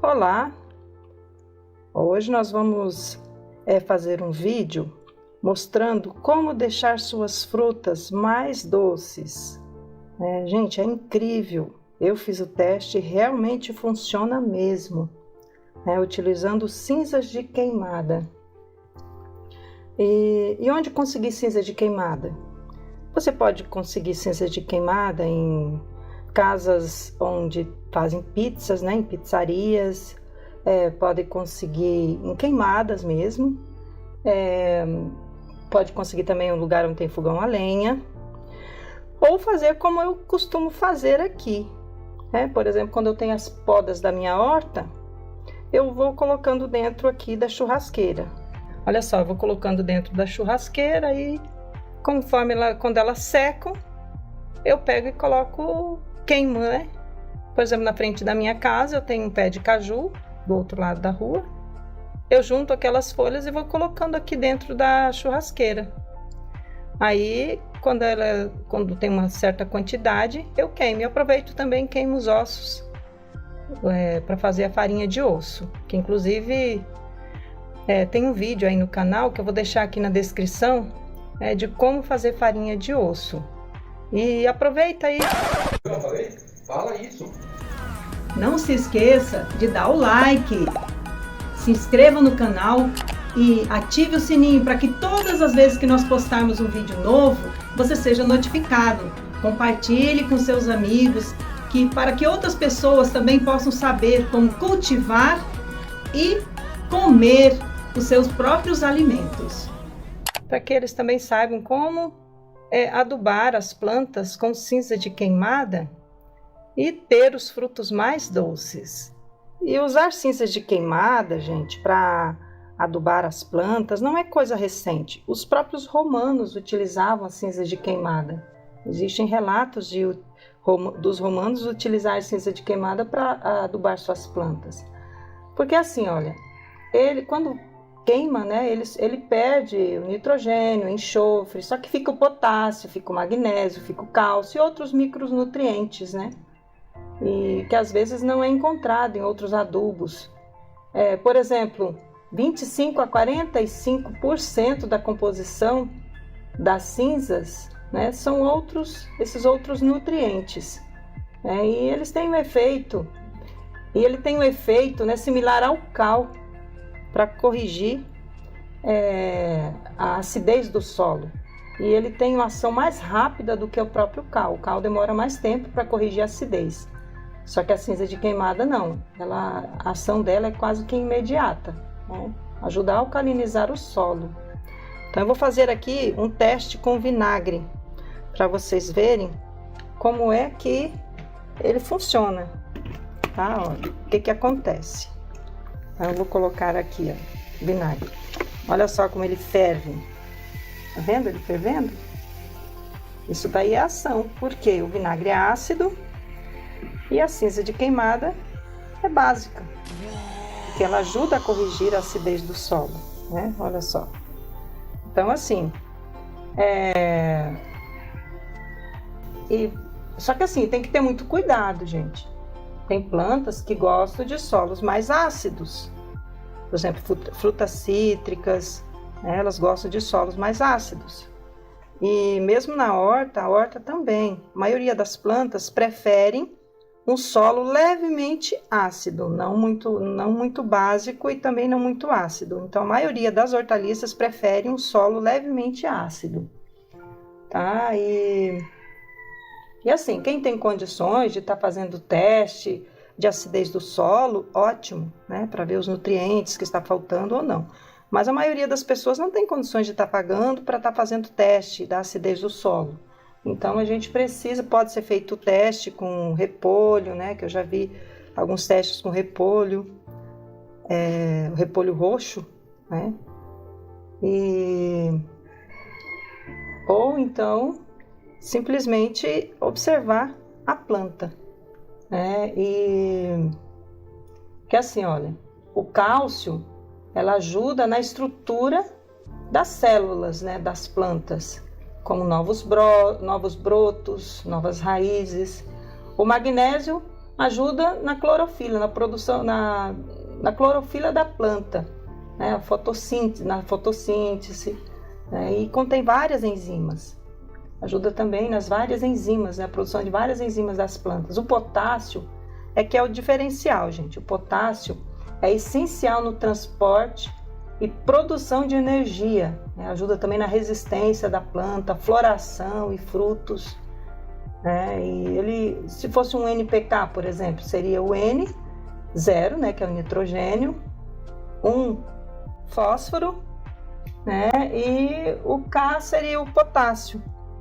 Olá! Hoje nós vamos fazer um vídeo mostrando como deixar suas frutas mais doces. Gente, é incrível! Eu fiz o teste e realmente funciona mesmo, utilizando cinzas de queimada. E onde conseguir cinza de queimada? Você pode conseguir cinza de queimada em casas onde fazem pizzas, em pizzarias, pode conseguir em queimadas mesmo, pode conseguir também em um lugar onde tem fogão a lenha, ou fazer como eu costumo fazer aqui, por exemplo, quando eu tenho as podas da minha horta, eu vou colocando dentro aqui da churrasqueira. Olha só, eu vou colocando dentro da churrasqueira e conforme quando elas secam, eu pego e coloco queimo, Por exemplo, na frente da minha casa eu tenho um pé de caju do outro lado da rua. Eu junto aquelas folhas e vou colocando aqui dentro da churrasqueira. Aí, quando tem uma certa quantidade, eu queimo. E aproveito também queimo os ossos para fazer a farinha de osso, que inclusive tem um vídeo aí no canal que eu vou deixar aqui na descrição de como fazer farinha de osso. E aproveita aí. Eu falei? Fala isso. Não se esqueça de dar o like, se inscreva no canal e ative o sininho para que todas as vezes que nós postarmos um vídeo novo, você seja notificado. Compartilhe com seus amigos, para que outras pessoas também possam saber como cultivar e comer os seus próprios alimentos. Para que eles também saibam como adubar as plantas com cinza de queimada e ter os frutos mais doces. E usar cinzas de queimada, gente, para adubar as plantas não é coisa recente. Os próprios romanos utilizavam as cinzas de queimada. Existem relatos dos romanos utilizar cinza de queimada para adubar suas plantas. Porque assim, olha, quando queima, ele perde o nitrogênio, o enxofre, só que fica o potássio, fica o magnésio, fica o cálcio e outros micronutrientes, E que às vezes não é encontrado em outros adubos. Por exemplo, 25 a 45% da composição das cinzas, são esses outros nutrientes. E eles têm um efeito, similar ao cal, para corrigir a acidez do solo. E ele tem uma ação mais rápida do que o próprio cal. O cal demora mais tempo para corrigir a acidez. Só que a cinza de queimada não. A ação dela é quase que imediata. Ajuda a alcalinizar o solo. Então eu vou fazer aqui um teste com vinagre, para vocês verem como é que ele funciona. Olha, o que acontece. Então, eu vou colocar aqui, vinagre. Olha só como ele ferve. Tá vendo ele fervendo? Isso daí é ação, porque o vinagre é ácido e a cinza de queimada é básica, porque ela ajuda a corrigir a acidez do solo, Olha só. Então, assim, só que assim, tem que ter muito cuidado, gente. Tem plantas que gostam de solos mais ácidos. Por exemplo, frutas cítricas, elas gostam de solos mais ácidos. E mesmo na horta, a horta também. A maioria das plantas preferem um solo levemente ácido, não muito básico e também não muito ácido. Então, a maioria das hortaliças prefere um solo levemente ácido. E assim, quem tem condições de estar fazendo teste de acidez do solo, ótimo, para ver os nutrientes que está faltando ou não. Mas a maioria das pessoas não tem condições de estar pagando para estar fazendo teste da acidez do solo. Então a gente pode ser feito o teste com repolho, que eu já vi alguns testes com repolho, o repolho roxo, Ou então simplesmente observar a planta, que assim, olha, o cálcio, ela ajuda na estrutura das células, das plantas. como novos brotos, novas raízes. O magnésio ajuda na clorofila, na produção, na clorofila da planta, né? Na fotossíntese, né? E contém várias enzimas. Ajuda também nas várias enzimas, né? A produção de várias enzimas das plantas. O potássio que é o diferencial, gente. O potássio é essencial no transporte e produção de energia, né? Ajuda também na resistência da planta, floração e frutos, né? E ele, se fosse um NPK, por exemplo, seria o N0, né, que é o nitrogênio, um fósforo, né? E o K seria o potássio,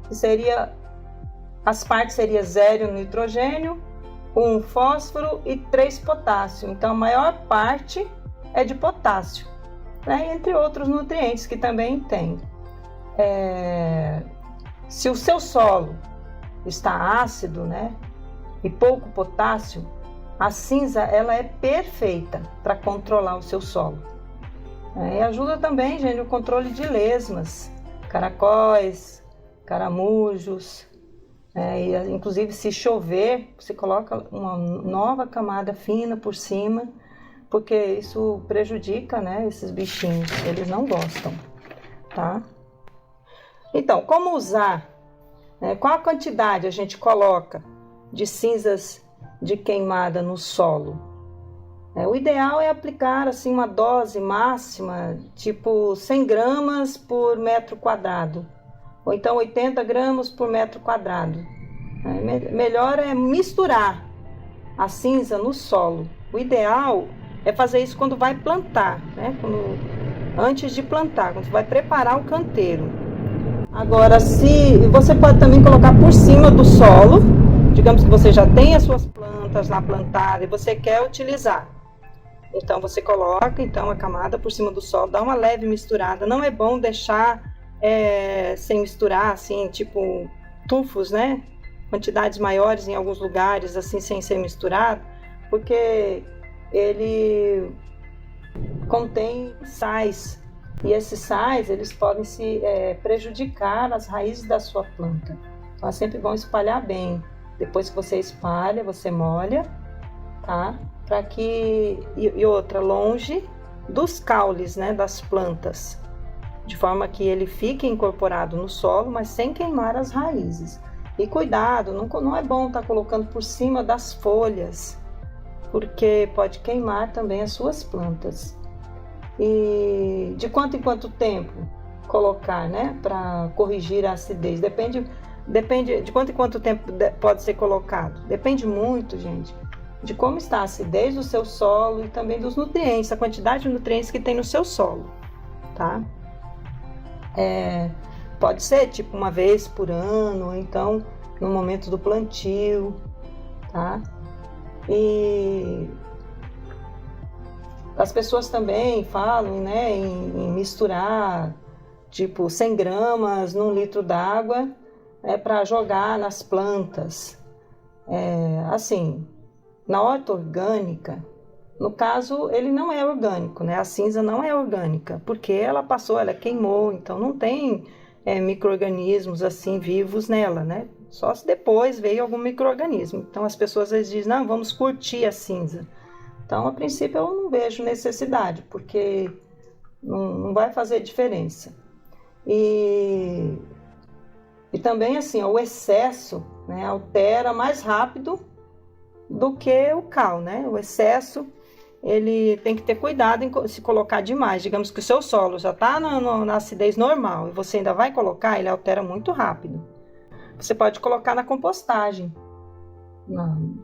que seria, as partes seria 0 nitrogênio, 1 fósforo e 3 potássio. Então a maior parte é de potássio, né? Entre outros nutrientes que também tem. Se o seu solo está ácido, né, e pouco potássio, a cinza ela é perfeita para controlar o seu solo. E ajuda também, gente, no controle de lesmas, caracóis, caramujos. E, inclusive, se chover, você coloca uma nova camada fina por cima, porque isso prejudica, né, esses bichinhos, eles não gostam, tá? Então, como usar? Qual a quantidade a gente coloca de cinzas de queimada no solo? O ideal é aplicar assim uma dose máxima, tipo 100 gramas por metro quadrado, ou então 80 gramas por metro quadrado. Melhor é misturar a cinza no solo. O ideal é fazer isso quando vai plantar, né? Antes de plantar, quando vai preparar o canteiro. Agora, se você pode também colocar por cima do solo, digamos que você já tem as suas plantas lá plantadas e você quer utilizar. Então você coloca a camada por cima do solo, dá uma leve misturada. Não é bom deixar sem misturar, assim, tipo tufos, né? Quantidades maiores em alguns lugares, assim, sem ser misturado, porque ele contém sais. E esses sais, eles podem prejudicar as raízes da sua planta. Então é sempre bom espalhar bem. Depois que você espalha, você molha, tá? Para que... E outra, longe dos caules, né, das plantas. De forma que ele fique incorporado no solo, mas sem queimar as raízes. E cuidado, não é bom estar colocando por cima das folhas, porque pode queimar também as suas plantas. E de quanto em quanto tempo colocar, né, para corrigir a acidez? Depende de quanto em quanto tempo pode ser colocado. Depende muito, gente, de como está a acidez do seu solo e também dos nutrientes, a quantidade de nutrientes que tem no seu solo, tá? Pode ser tipo uma vez por ano, ou então no momento do plantio, tá? E as pessoas também falam, né, em misturar tipo 100 gramas num litro d'água, para jogar nas plantas. Assim, na horta orgânica, no caso, ele não é orgânico, né? A cinza não é orgânica, porque ela queimou, então não tem micro-organismos assim vivos nela, né? Só se depois veio algum micro-organismo. Então as pessoas às vezes dizem, não, vamos curtir a cinza. Então, a princípio, eu não vejo necessidade, porque não vai fazer diferença. E também, assim, o excesso, né, altera mais rápido do que o cal, né? O excesso, ele tem que ter cuidado em se colocar demais. Digamos que o seu solo já está na acidez normal e você ainda vai colocar, ele altera muito rápido. Você pode colocar na compostagem,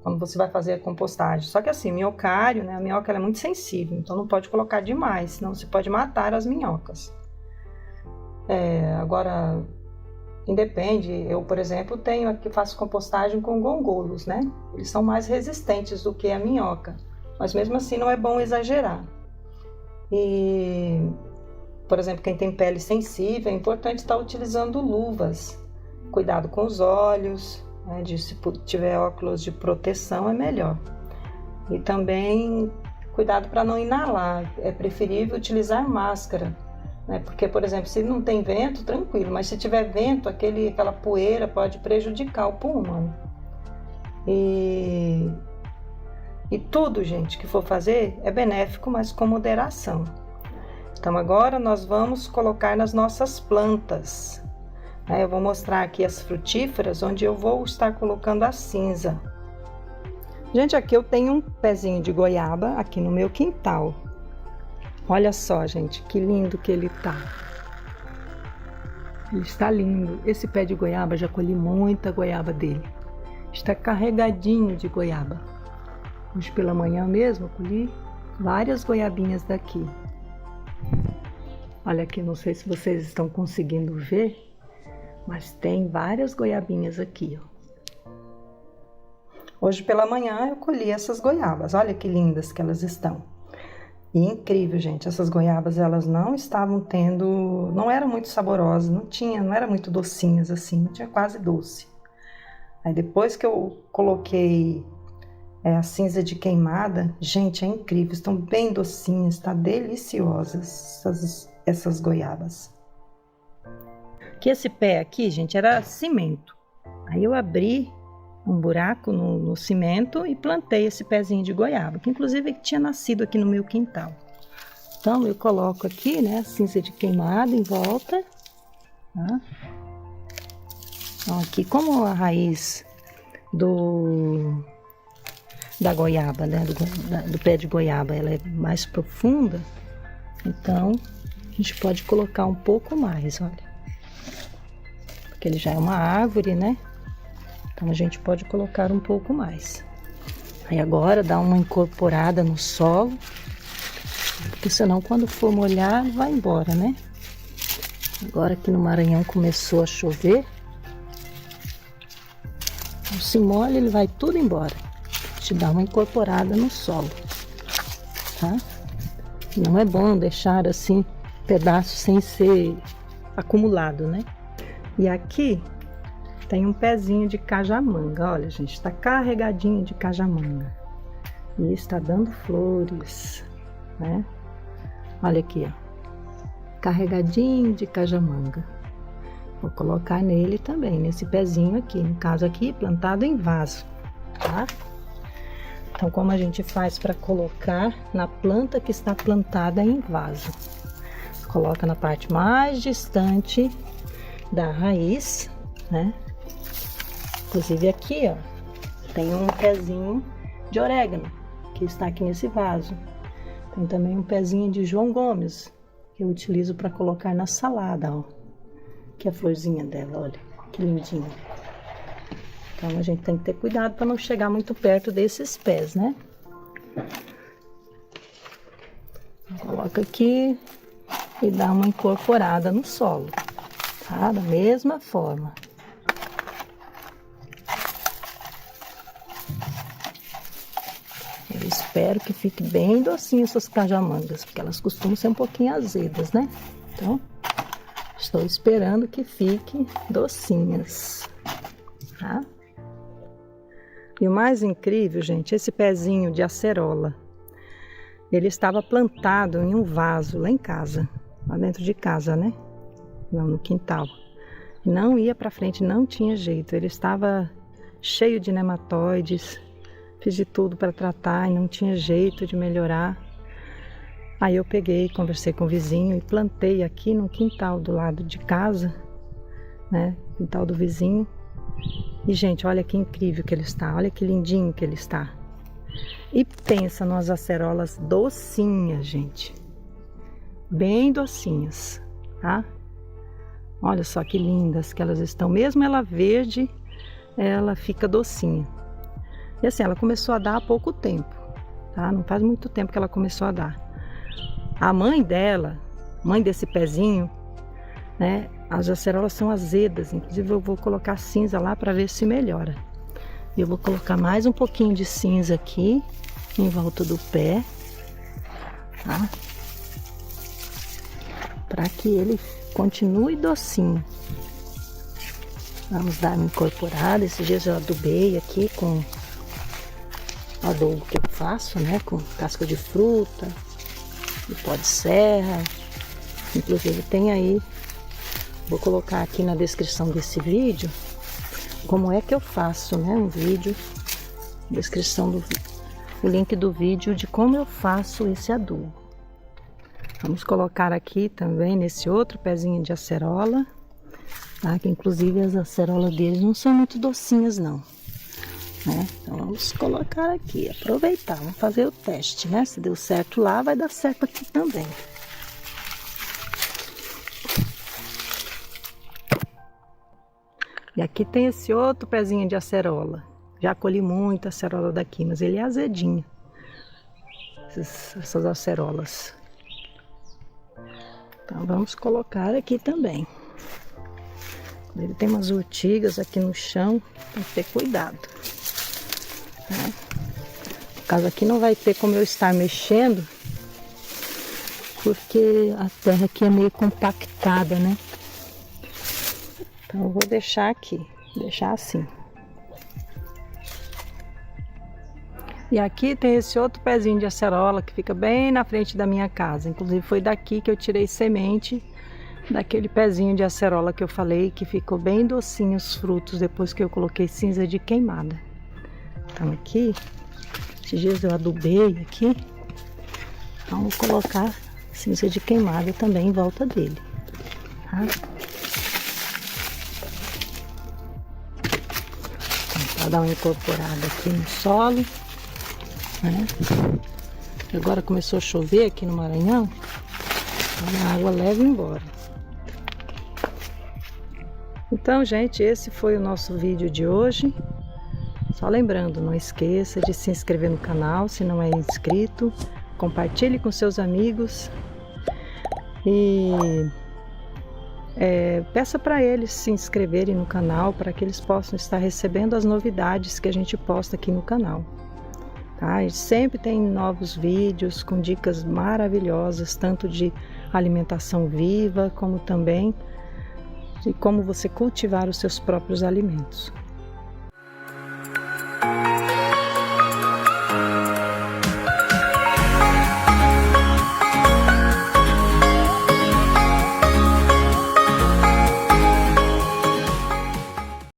quando você vai fazer a compostagem. Só que assim, minhocário, né? A minhoca ela é muito sensível, então não pode colocar demais, senão você pode matar as minhocas. Agora, independe. Eu, por exemplo, faço compostagem com gongolos, né? Eles são mais resistentes do que a minhoca, mas mesmo assim não é bom exagerar. E, por exemplo, quem tem pele sensível, é importante estar utilizando luvas. Cuidado com os olhos, né? Se tiver óculos de proteção é melhor. E também cuidado para não inalar. É preferível utilizar máscara né? Porque, por exemplo, se não tem vento, tranquilo, mas se tiver vento, aquela poeira pode prejudicar o pulmão. E tudo, gente, que for fazer é benéfico, mas com moderação. Então agora nós vamos colocar nas nossas plantas. Eu vou mostrar aqui as frutíferas, onde eu vou estar colocando a cinza. Gente, aqui eu tenho um pezinho de goiaba aqui no meu quintal. Olha só, gente, que lindo que ele tá. Ele está lindo. Esse pé de goiaba, já colhi muita goiaba dele. Está carregadinho de goiaba. Hoje pela manhã mesmo eu colhi várias goiabinhas daqui. Olha aqui, não sei se vocês estão conseguindo ver, mas tem várias goiabinhas aqui, ó. Hoje pela manhã eu colhi essas goiabas, olha que lindas que elas estão. E incrível, gente, essas goiabas elas não estavam tendo, não eram muito saborosas, não era muito docinhas assim, não tinha quase doce. Aí depois que eu coloquei a cinza de queimada, gente, é incrível, estão bem docinhas, tá deliciosas essas goiabas. Que esse pé aqui, gente, era cimento. Aí eu abri um buraco no cimento e plantei esse pezinho de goiaba, que inclusive tinha nascido aqui no meu quintal. Então eu coloco aqui, né, a cinza de queimada em volta, tá? Então, aqui como a raiz da goiaba, né, do pé de goiaba, ela é mais profunda, então a gente pode colocar um pouco mais, olha, porque ele já é uma árvore, né? Então a gente pode colocar um pouco mais. Aí agora dá uma incorporada no solo, porque senão quando for molhar vai embora, né? Agora aqui no Maranhão começou a chover, então, se molha ele vai tudo embora. Te dá uma incorporada no solo, tá? Não é bom deixar assim pedaços sem ser acumulado, né? E aqui tem um pezinho de cajamanga, olha, gente, está carregadinho de cajamanga e está dando flores, né? Olha aqui, ó, carregadinho de cajamanga. Vou colocar nele também, nesse pezinho aqui, no caso aqui plantado em vaso, tá? Então, como a gente faz para colocar na planta que está plantada em vaso? Coloca na parte mais distante da raiz, né? Inclusive aqui, ó, tem um pezinho de orégano que está aqui nesse vaso. Tem também um pezinho de João Gomes que eu utilizo para colocar na salada, ó. Que é a florzinha dela, olha, que lindinha. Então a gente tem que ter cuidado para não chegar muito perto desses pés, né? Coloca aqui e dá uma incorporada no solo, tá? Da mesma forma. Eu espero que fique bem docinho essas cajamangas, porque elas costumam ser um pouquinho azedas, né? Então, estou esperando que fiquem docinhas, tá? E o mais incrível, gente, esse pezinho de acerola, ele estava plantado em um vaso lá em casa, lá dentro de casa, né? Não, no quintal. Não ia para frente, não tinha jeito, ele estava cheio de nematóides, fiz de tudo para tratar e não tinha jeito de melhorar. Aí eu peguei, conversei com o vizinho e plantei aqui no quintal do lado de casa, né? Quintal do vizinho. E, gente, olha que incrível que ele está, olha que lindinho que ele está. E pensa nas acerolas docinhas, gente. Bem docinhas, tá? Olha só que lindas que elas estão. Mesmo ela verde, ela fica docinha. E assim, ela começou a dar há pouco tempo, tá? Não faz muito tempo que ela começou a dar. A mãe dela, mãe desse pezinho, né? As acerolas são azedas, inclusive eu vou colocar cinza lá para ver se melhora. Eu vou colocar mais um pouquinho de cinza aqui, em volta do pé, tá? Para que ele continue docinho. Vamos dar uma incorporada. Esses dias eu adubei aqui com o adubo que eu faço, né? Com casca de fruta, de pó de serra, Inclusive tem aí, vou colocar aqui na descrição desse vídeo, como é que eu faço, né? Um vídeo, descrição do o link do vídeo de como eu faço esse adubo. Vamos colocar aqui também nesse outro pezinho de acerola, tá? Que inclusive as acerolas deles não são muito docinhas não, né? Então vamos colocar aqui, aproveitar, vamos fazer o teste, né? Se deu certo lá, vai dar certo aqui também. E aqui tem esse outro pezinho de acerola. Já colhi muita acerola daqui, mas ele é azedinho. Essas acerolas. Então vamos colocar aqui também. Ele tem umas urtigas aqui no chão, tem que ter cuidado, né? No caso aqui não vai ter como eu estar mexendo, porque a terra aqui é meio compactada, né? Então eu vou deixar aqui, deixar assim. E aqui tem esse outro pezinho de acerola que fica bem na frente da minha casa. Inclusive foi daqui que eu tirei semente daquele pezinho de acerola que eu falei, que ficou bem docinho os frutos depois que eu coloquei cinza de queimada. Então aqui, esses dias eu adubei aqui, então vou colocar cinza de queimada também em volta dele, tá? Então, para dar uma incorporada aqui no solo, né? Agora começou a chover aqui no Maranhão, a água leva embora. Então, gente, esse foi o nosso vídeo de hoje. Só lembrando, não esqueça de se inscrever no canal se não é inscrito, compartilhe com seus amigos e peça para eles se inscreverem no canal para que eles possam estar recebendo as novidades que a gente posta aqui no canal. Tá? E sempre tem novos vídeos com dicas maravilhosas, tanto de alimentação viva, como também de como você cultivar os seus próprios alimentos.